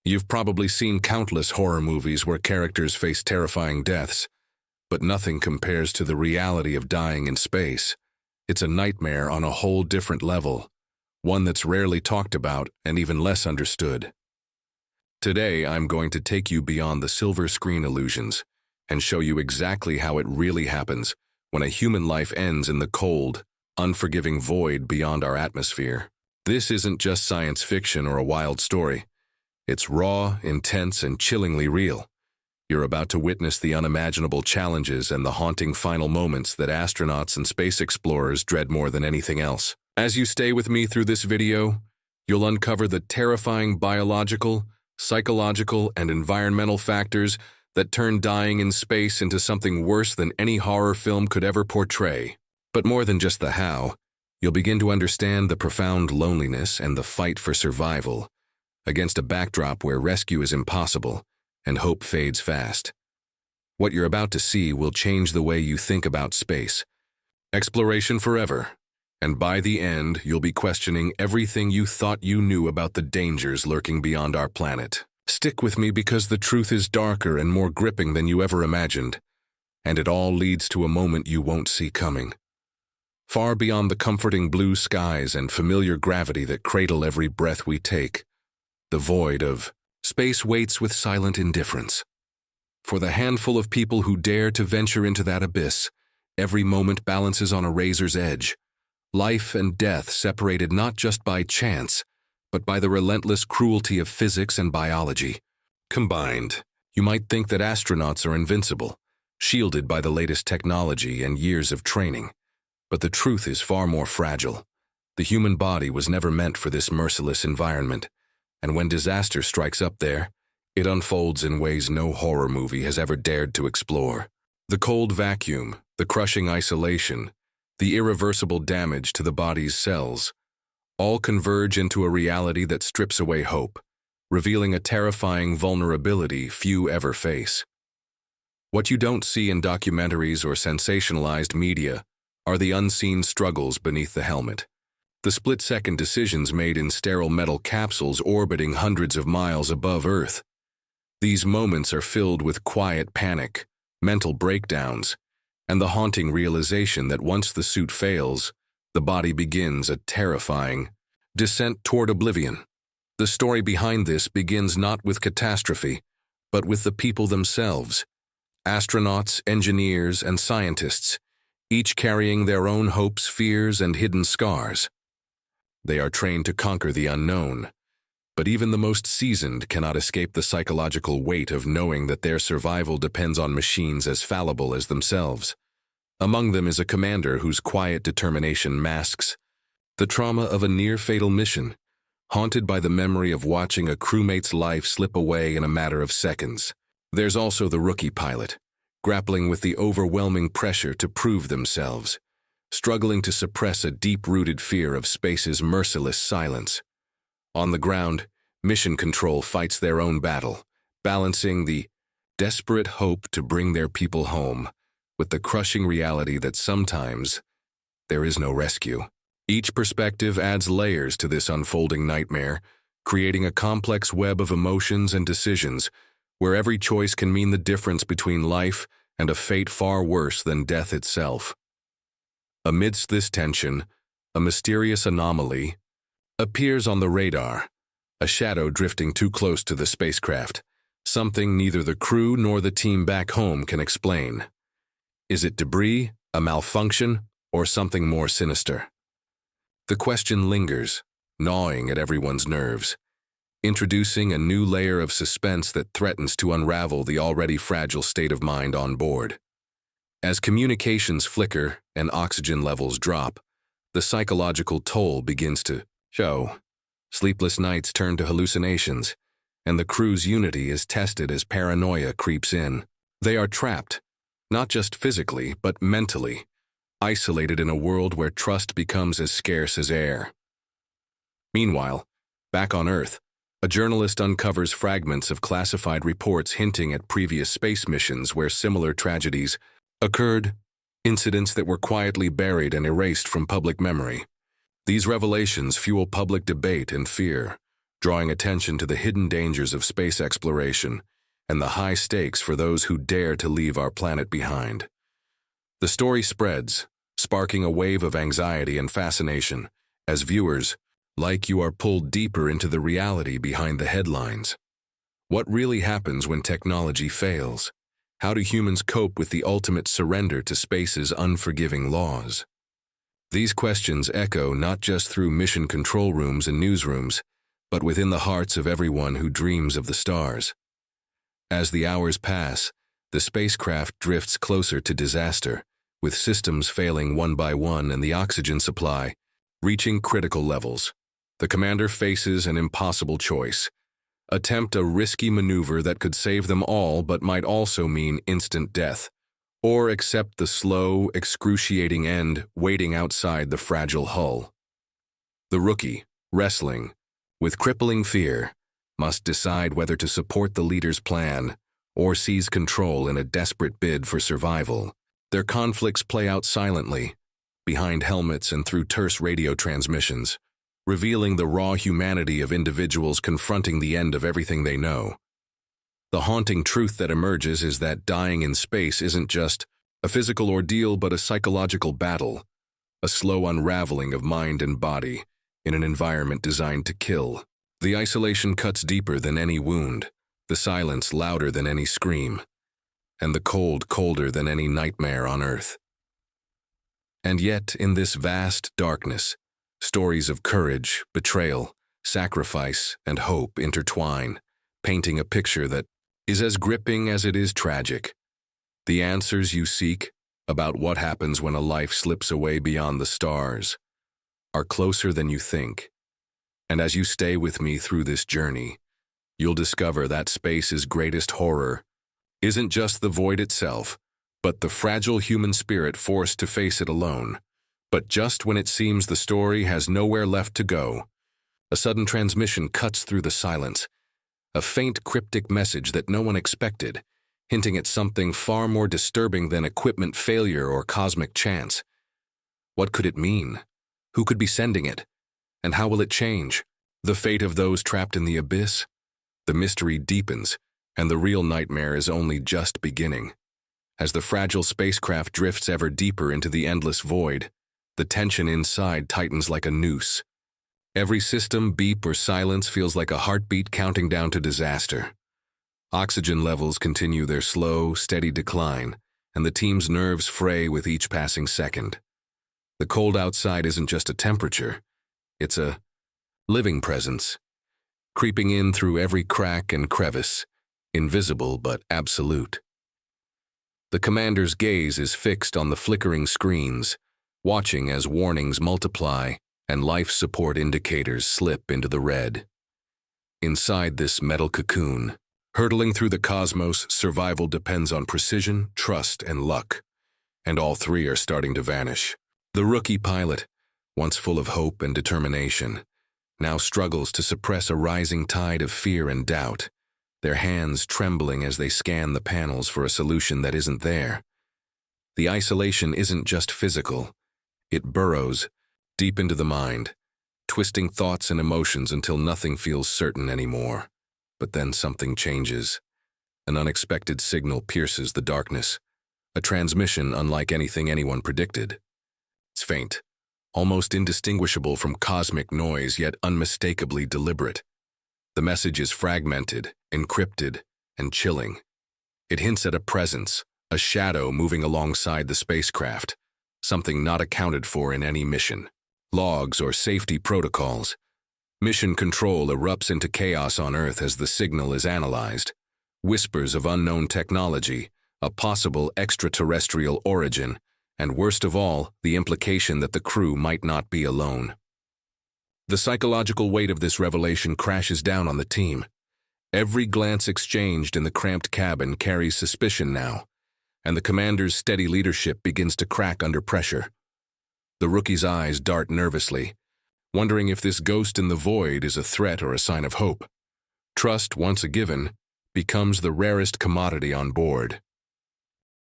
You've probably seen countless horror movies where characters face terrifying deaths, but nothing compares to the reality of dying in space. It's a nightmare on a whole different level, one that's rarely talked about and even less understood. Today, I'm going to take you beyond the silver screen illusions and show you exactly how it really happens when a human life ends in the cold, unforgiving void beyond our atmosphere. This isn't just science fiction or a wild story. It's raw, intense, and chillingly real. You're about to witness the unimaginable challenges and the haunting final moments that astronauts and space explorers dread more than anything else. As you stay with me through this video, you'll uncover the terrifying biological, psychological, and environmental factors that turn dying in space into something worse than any horror film could ever portray. But more than just the how, you'll begin to understand the profound loneliness and the fight for survival against a backdrop where rescue is impossible and hope fades fast. What you're about to see will change the way you think about space. Exploration forever, and by the end, you'll be questioning everything you thought you knew about the dangers lurking beyond our planet. Stick with me because the truth is darker and more gripping than you ever imagined, and it all leads to a moment you won't see coming. Far beyond the comforting blue skies and familiar gravity that cradle every breath we take, the void of space waits with silent indifference. For the handful of people who dare to venture into that abyss, every moment balances on a razor's edge. Life and death separated not just by chance, but by the relentless cruelty of physics and biology. Combined, you might think that astronauts are invincible, shielded by the latest technology and years of training. But the truth is far more fragile. The human body was never meant for this merciless environment, and when disaster strikes up there, it unfolds in ways no horror movie has ever dared to explore. The cold vacuum, the crushing isolation, the irreversible damage to the body's cells, all converge into a reality that strips away hope, revealing a terrifying vulnerability few ever face. What you don't see in documentaries or sensationalized media are the unseen struggles beneath the helmet. The split-second decisions made in sterile metal capsules orbiting hundreds of miles above Earth. These moments are filled with quiet panic, mental breakdowns, and the haunting realization that once the suit fails, the body begins a terrifying descent toward oblivion. The story behind this begins not with catastrophe, but with the people themselves. Astronauts, engineers, and scientists, each carrying their own hopes, fears, and hidden scars. They are trained to conquer the unknown, but even the most seasoned cannot escape the psychological weight of knowing that their survival depends on machines as fallible as themselves. Among them is a commander whose quiet determination masks the trauma of a near-fatal mission, haunted by the memory of watching a crewmate's life slip away in a matter of seconds. There's also the rookie pilot, grappling with the overwhelming pressure to prove themselves, struggling to suppress a deep-rooted fear of space's merciless silence. On the ground, Mission Control fights their own battle, balancing the desperate hope to bring their people home with the crushing reality that sometimes there is no rescue. Each perspective adds layers to this unfolding nightmare, creating a complex web of emotions and decisions where every choice can mean the difference between life and a fate far worse than death itself. Amidst this tension, a mysterious anomaly appears on the radar, a shadow drifting too close to the spacecraft, something neither the crew nor the team back home can explain. Is it debris, a malfunction, or something more sinister? The question lingers, gnawing at everyone's nerves, introducing a new layer of suspense that threatens to unravel the already fragile state of mind on board. As communications flicker and oxygen levels drop, the psychological toll begins to show. Sleepless nights turn to hallucinations, and the crew's unity is tested as paranoia creeps in. They are trapped, not just physically, but mentally, isolated in a world where trust becomes as scarce as air. Meanwhile, back on Earth, a journalist uncovers fragments of classified reports hinting at previous space missions where similar tragedies occurred, incidents that were quietly buried and erased from public memory. These revelations fuel public debate and fear, drawing attention to the hidden dangers of space exploration and the high stakes for those who dare to leave our planet behind. The story spreads, sparking a wave of anxiety and fascination, as viewers, like you, are pulled deeper into the reality behind the headlines. What really happens when technology fails? How do humans cope with the ultimate surrender to space's unforgiving laws? These questions echo not just through mission control rooms and newsrooms, but within the hearts of everyone who dreams of the stars. As the hours pass, the spacecraft drifts closer to disaster, with systems failing one by one and the oxygen supply reaching critical levels. The commander faces an impossible choice: attempt a risky maneuver that could save them all but might also mean instant death, or accept the slow, excruciating end waiting outside the fragile hull. The rookie, wrestling with crippling fear, must decide whether to support the leader's plan or seize control in a desperate bid for survival. Their conflicts play out silently, behind helmets and through terse radio transmissions, revealing the raw humanity of individuals confronting the end of everything they know. The haunting truth that emerges is that dying in space isn't just a physical ordeal but a psychological battle, a slow unraveling of mind and body in an environment designed to kill. The isolation cuts deeper than any wound, the silence louder than any scream, and the cold colder than any nightmare on Earth. And yet, in this vast darkness, stories of courage, betrayal, sacrifice, and hope intertwine, painting a picture that is as gripping as it is tragic. The answers you seek about what happens when a life slips away beyond the stars are closer than you think. And as you stay with me through this journey, you'll discover that space's greatest horror isn't just the void itself, but the fragile human spirit forced to face it alone. But just when it seems the story has nowhere left to go, a sudden transmission cuts through the silence, a faint cryptic message that no one expected, hinting at something far more disturbing than equipment failure or cosmic chance. What could it mean? Who could be sending it? And how will it change the fate of those trapped in the abyss? The mystery deepens, and the real nightmare is only just beginning. As the fragile spacecraft drifts ever deeper into the endless void, the tension inside tightens like a noose. Every system, beep, or silence feels like a heartbeat counting down to disaster. Oxygen levels continue their slow, steady decline, and the team's nerves fray with each passing second. The cold outside isn't just a temperature, it's a living presence, creeping in through every crack and crevice, invisible but absolute. The commander's gaze is fixed on the flickering screens, watching as warnings multiply and life support indicators slip into the red. Inside this metal cocoon, hurtling through the cosmos, survival depends on precision, trust, and luck, and all three are starting to vanish. The rookie pilot, once full of hope and determination, now struggles to suppress a rising tide of fear and doubt, their hands trembling as they scan the panels for a solution that isn't there. The isolation isn't just physical, it burrows deep into the mind, twisting thoughts and emotions until nothing feels certain anymore. But then something changes. An unexpected signal pierces the darkness, a transmission unlike anything anyone predicted. It's faint, almost indistinguishable from cosmic noise, yet unmistakably deliberate. The message is fragmented, encrypted, and chilling. It hints at a presence, a shadow moving alongside the spacecraft, something not accounted for in any mission. Logs or safety protocols. Mission control erupts into chaos on Earth as the signal is analyzed. Whispers of unknown technology, a possible extraterrestrial origin, and worst of all, the implication that the crew might not be alone. The psychological weight of this revelation crashes down on the team. Every glance exchanged in the cramped cabin carries suspicion now, and the commander's steady leadership begins to crack under pressure. The rookie's eyes dart nervously, wondering if this ghost in the void is a threat or a sign of hope. Trust, once a given, becomes the rarest commodity on board.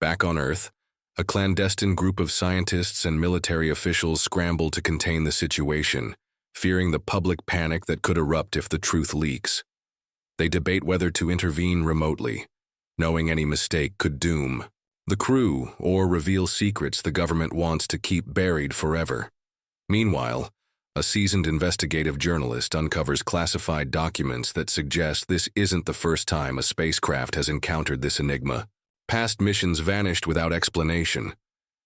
Back on Earth, a clandestine group of scientists and military officials scramble to contain the situation, fearing the public panic that could erupt if the truth leaks. They debate whether to intervene remotely, knowing any mistake could doom the crew or reveal secrets the government wants to keep buried forever. Meanwhile, a seasoned investigative journalist uncovers classified documents that suggest this isn't the first time a spacecraft has encountered this enigma. Past missions vanished without explanation,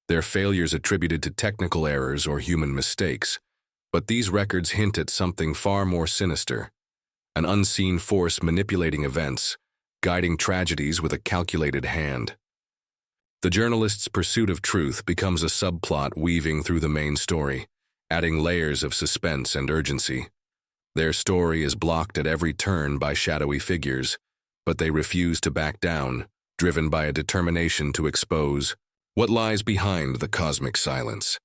their failures attributed to technical errors or human mistakes. But these records hint at something far more sinister, an unseen force manipulating events, guiding tragedies with a calculated hand. The journalist's pursuit of truth becomes a subplot weaving through the main story, adding layers of suspense and urgency. Their story is blocked at every turn by shadowy figures, but they refuse to back down, driven by a determination to expose what lies behind the cosmic silence.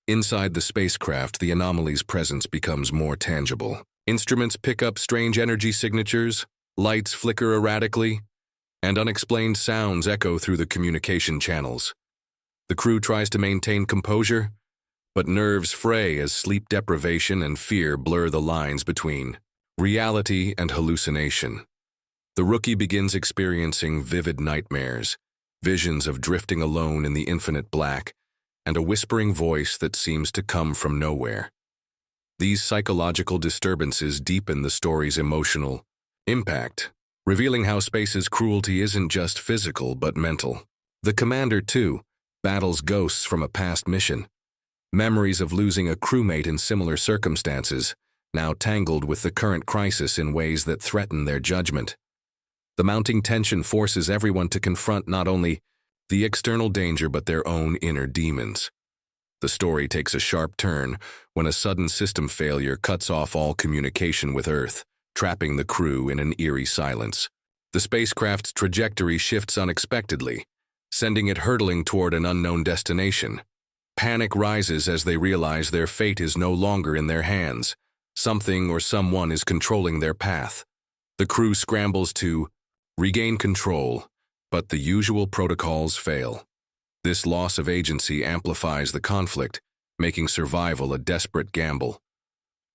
Inside the spacecraft, the anomaly's presence becomes more tangible. Instruments pick up strange energy signatures, lights flicker erratically, and unexplained sounds echo through the communication channels. The crew tries to maintain composure, but nerves fray as sleep deprivation and fear blur the lines between reality and hallucination. The rookie begins experiencing vivid nightmares, visions of drifting alone in the infinite black, and a whispering voice that seems to come from nowhere. These psychological disturbances deepen the story's emotional impact, revealing how space's cruelty isn't just physical but mental. The commander, too, battles ghosts from a past mission, memories of losing a crewmate in similar circumstances, now tangled with the current crisis in ways that threaten their judgment. The mounting tension forces everyone to confront not only the external danger but their own inner demons. The story takes a sharp turn when a sudden system failure cuts off all communication with Earth, trapping the crew in an eerie silence. The spacecraft's trajectory shifts unexpectedly, sending it hurtling toward an unknown destination. Panic rises as they realize their fate is no longer in their hands. Something or someone is controlling their path. The crew scrambles to regain control, but the usual protocols fail. This loss of agency amplifies the conflict, making survival a desperate gamble.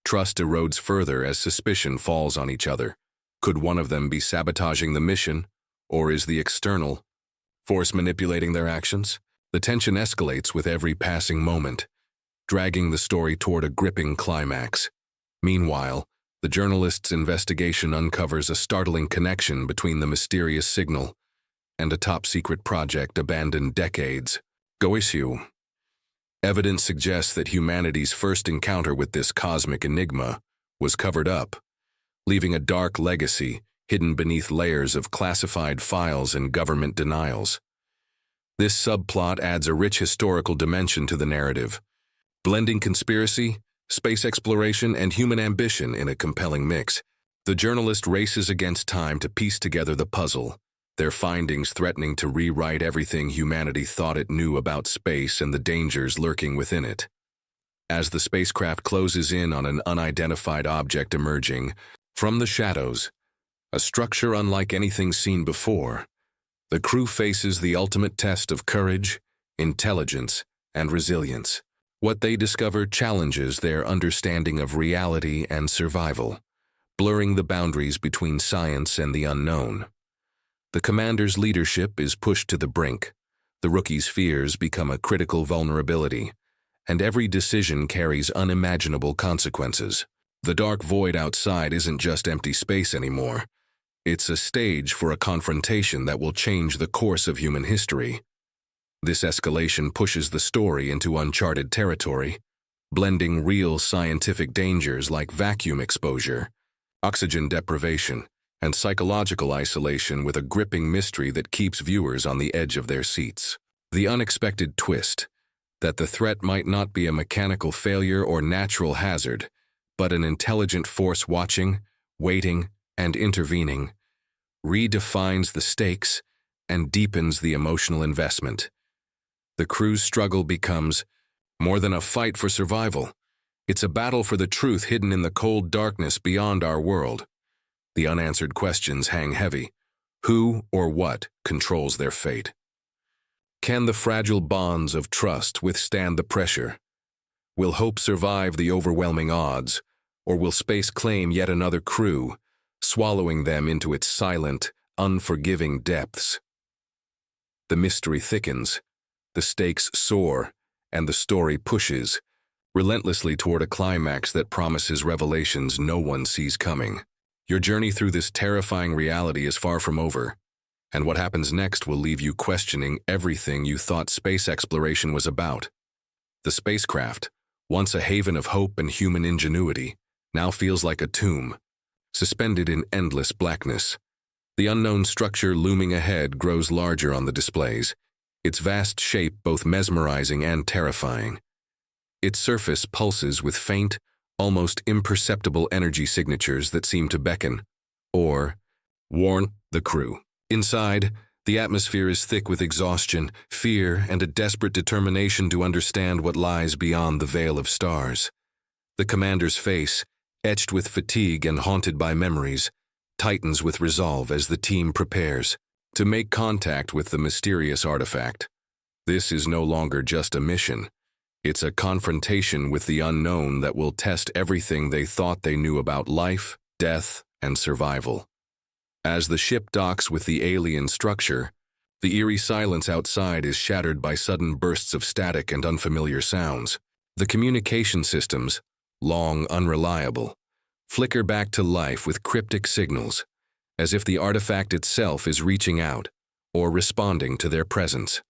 Trust erodes further as suspicion falls on each other. Could one of them be sabotaging the mission, or is the external force manipulating their actions? The tension escalates with every passing moment, dragging the story toward a gripping climax. Meanwhile, the journalist's investigation uncovers a startling connection between the mysterious signal and a top-secret project abandoned decades ago. Evidence suggests that humanity's first encounter with this cosmic enigma was covered up, leaving a dark legacy hidden beneath layers of classified files and government denials. This subplot adds a rich historical dimension to the narrative, blending conspiracy, space exploration, and human ambition in a compelling mix. The journalist races against time to piece together the puzzle, their findings threatening to rewrite everything humanity thought it knew about space and the dangers lurking within it. As the spacecraft closes in on an unidentified object emerging from the shadows, a structure unlike anything seen before, the crew faces the ultimate test of courage, intelligence, and resilience. What they discover challenges their understanding of reality and survival, blurring the boundaries between science and the unknown. The commander's leadership is pushed to the brink, the rookie's fears become a critical vulnerability, and every decision carries unimaginable consequences. The dark void outside isn't just empty space anymore. It's a stage for a confrontation that will change the course of human history. This escalation pushes the story into uncharted territory, blending real scientific dangers like vacuum exposure, oxygen deprivation, and psychological isolation with a gripping mystery that keeps viewers on the edge of their seats. The unexpected twist, that the threat might not be a mechanical failure or natural hazard, but an intelligent force watching, waiting, and intervening, redefines the stakes and deepens the emotional investment. The crew's struggle becomes more than a fight for survival. It's a battle for the truth hidden in the cold darkness beyond our world. The unanswered questions hang heavy. Who or what controls their fate? Can the fragile bonds of trust withstand the pressure? Will hope survive the overwhelming odds, Or will space claim yet another crew, swallowing them into its silent, unforgiving depths? The mystery thickens, the stakes soar, and the story pushes, relentlessly toward a climax that promises revelations no one sees coming. Your journey through this terrifying reality is far from over, and what happens next will leave you questioning everything you thought space exploration was about. The spacecraft, once a haven of hope and human ingenuity, now feels like a tomb, suspended in endless blackness. The unknown structure looming ahead grows larger on the displays, its vast shape both mesmerizing and terrifying. Its surface pulses with faint, almost imperceptible energy signatures that seem to beckon, or warn, the crew. Inside, the atmosphere is thick with exhaustion, fear, and a desperate determination to understand what lies beyond the veil of stars. The commander's face, etched with fatigue and haunted by memories, tightens with resolve as the team prepares to make contact with the mysterious artifact. This is no longer just a mission. It's a confrontation with the unknown that will test everything they thought they knew about life, death, and survival. As the ship docks with the alien structure, the eerie silence outside is shattered by sudden bursts of static and unfamiliar sounds. The communication systems, long unreliable, flicker back to life with cryptic signals, as if the artifact itself is reaching out or responding to their presence.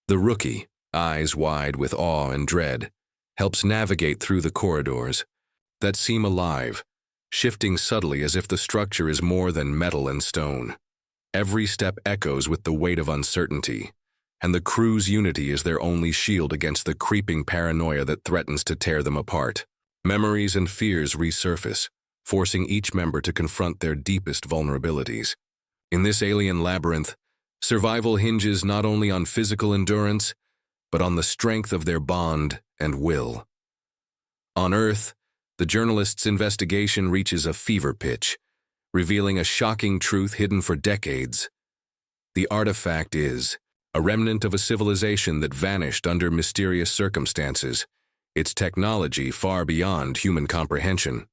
The rookie, eyes wide with awe and dread, helps navigate through the corridors that seem alive, shifting subtly as if the structure is more than metal and stone. Every step echoes with the weight of uncertainty, and the crew's unity is their only shield against the creeping paranoia that threatens to tear them apart. Memories and fears resurface, forcing each member to confront their deepest vulnerabilities. In this alien labyrinth, survival hinges not only on physical endurance, but on the strength of their bond and will. On Earth, the journalist's investigation reaches a fever pitch, revealing a shocking truth hidden for decades. The artifact is a remnant of a civilization that vanished under mysterious circumstances, its technology far beyond human comprehension.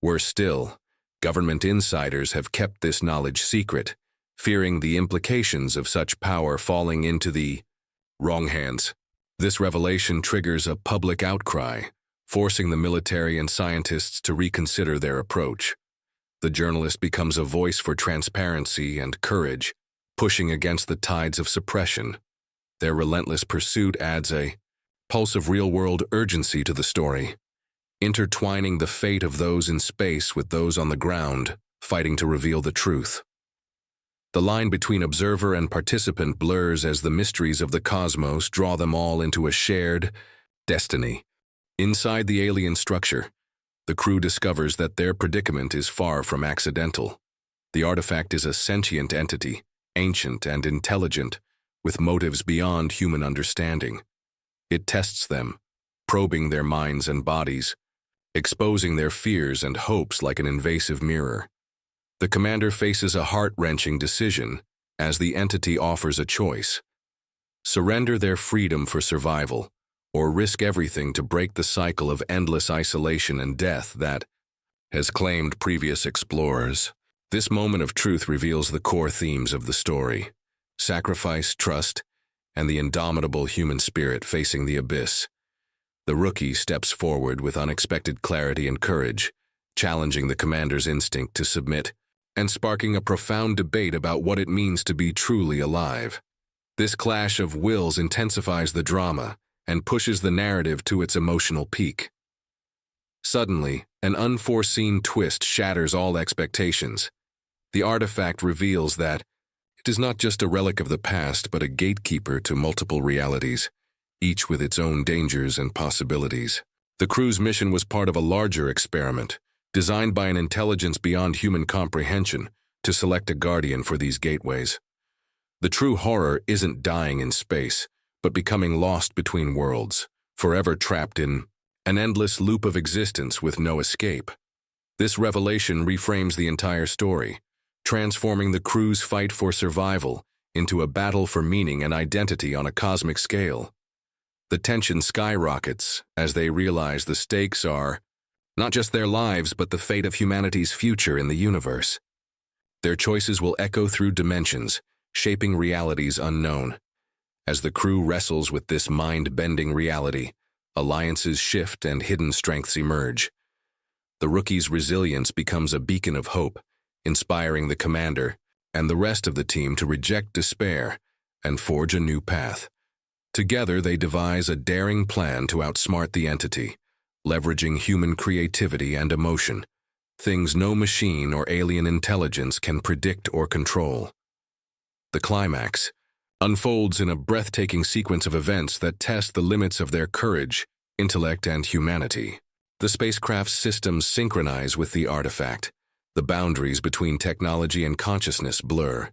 Worse still, government insiders have kept this knowledge secret, fearing the implications of such power falling into the wrong hands. This revelation triggers a public outcry, forcing the military and scientists to reconsider their approach. The journalist becomes a voice for transparency and courage, pushing against the tides of suppression. Their relentless pursuit adds a pulse of real-world urgency to the story, intertwining the fate of those in space with those on the ground, fighting to reveal the truth. The line between observer and participant blurs as the mysteries of the cosmos draw them all into a shared destiny. Inside the alien structure, the crew discovers that their predicament is far from accidental. The artifact is a sentient entity, ancient and intelligent, with motives beyond human understanding. It tests them, probing their minds and bodies, exposing their fears and hopes like an invasive mirror. The commander faces a heart-wrenching decision as the entity offers a choice: surrender their freedom for survival, or risk everything to break the cycle of endless isolation and death that has claimed previous explorers. This moment of truth reveals the core themes of the story: sacrifice, trust, and the indomitable human spirit facing the abyss. The rookie steps forward with unexpected clarity and courage, challenging the commander's instinct to submit, and sparking a profound debate about what it means to be truly alive. This clash of wills intensifies the drama and pushes the narrative to its emotional peak. Suddenly, an unforeseen twist shatters all expectations. The artifact reveals that it is not just a relic of the past, but a gatekeeper to multiple realities, each with its own dangers and possibilities. The crew's mission was part of a larger experiment, designed by an intelligence beyond human comprehension, to select a guardian for these gateways. The true horror isn't dying in space, but becoming lost between worlds, forever trapped in an endless loop of existence with no escape. This revelation reframes the entire story, transforming the crew's fight for survival into a battle for meaning and identity on a cosmic scale. The tension skyrockets as they realize the stakes are Not just their lives, but the fate of humanity's future in the universe. Their choices will echo through dimensions, shaping realities unknown. As the crew wrestles with this mind-bending reality, alliances shift and hidden strengths emerge. The rookie's resilience becomes a beacon of hope, inspiring the commander and the rest of the team to reject despair and forge a new path. Together, they devise a daring plan to outsmart the entity, leveraging human creativity and emotion, things no machine or alien intelligence can predict or control. The climax unfolds in a breathtaking sequence of events that test the limits of their courage, intellect, and humanity. The spacecraft's systems synchronize with the artifact. The boundaries between technology and consciousness blur,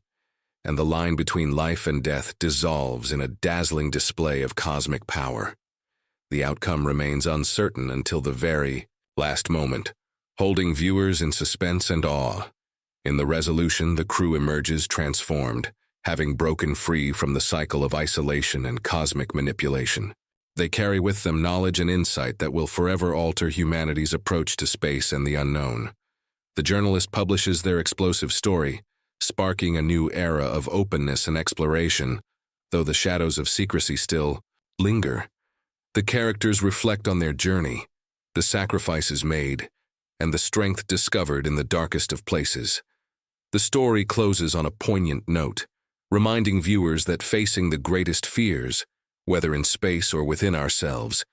and the line between life and death dissolves in a dazzling display of cosmic power. The outcome remains uncertain until the very last moment, holding viewers in suspense and awe. In the resolution, the crew emerges transformed, having broken free from the cycle of isolation and cosmic manipulation. They carry with them knowledge and insight that will forever alter humanity's approach to space and the unknown. The journalist publishes their explosive story, sparking a new era of openness and exploration, though the shadows of secrecy still linger. The characters reflect on their journey, the sacrifices made, and the strength discovered in the darkest of places. The story closes on a poignant note, reminding viewers that facing the greatest fears, whether in space or within ourselves,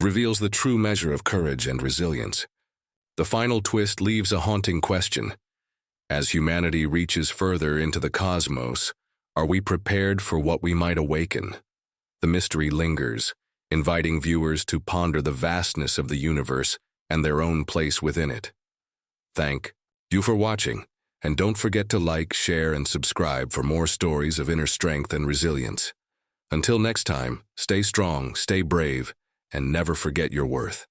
reveals the true measure of courage and resilience. The final twist leaves a haunting question. As humanity reaches further into the cosmos, are we prepared for what we might awaken? The mystery lingers, inviting viewers to ponder the vastness of the universe and their own place within it. Thank you for watching, and don't forget to like, share, and subscribe for more stories of inner strength and resilience. Until next time, stay strong, stay brave, and never forget your worth.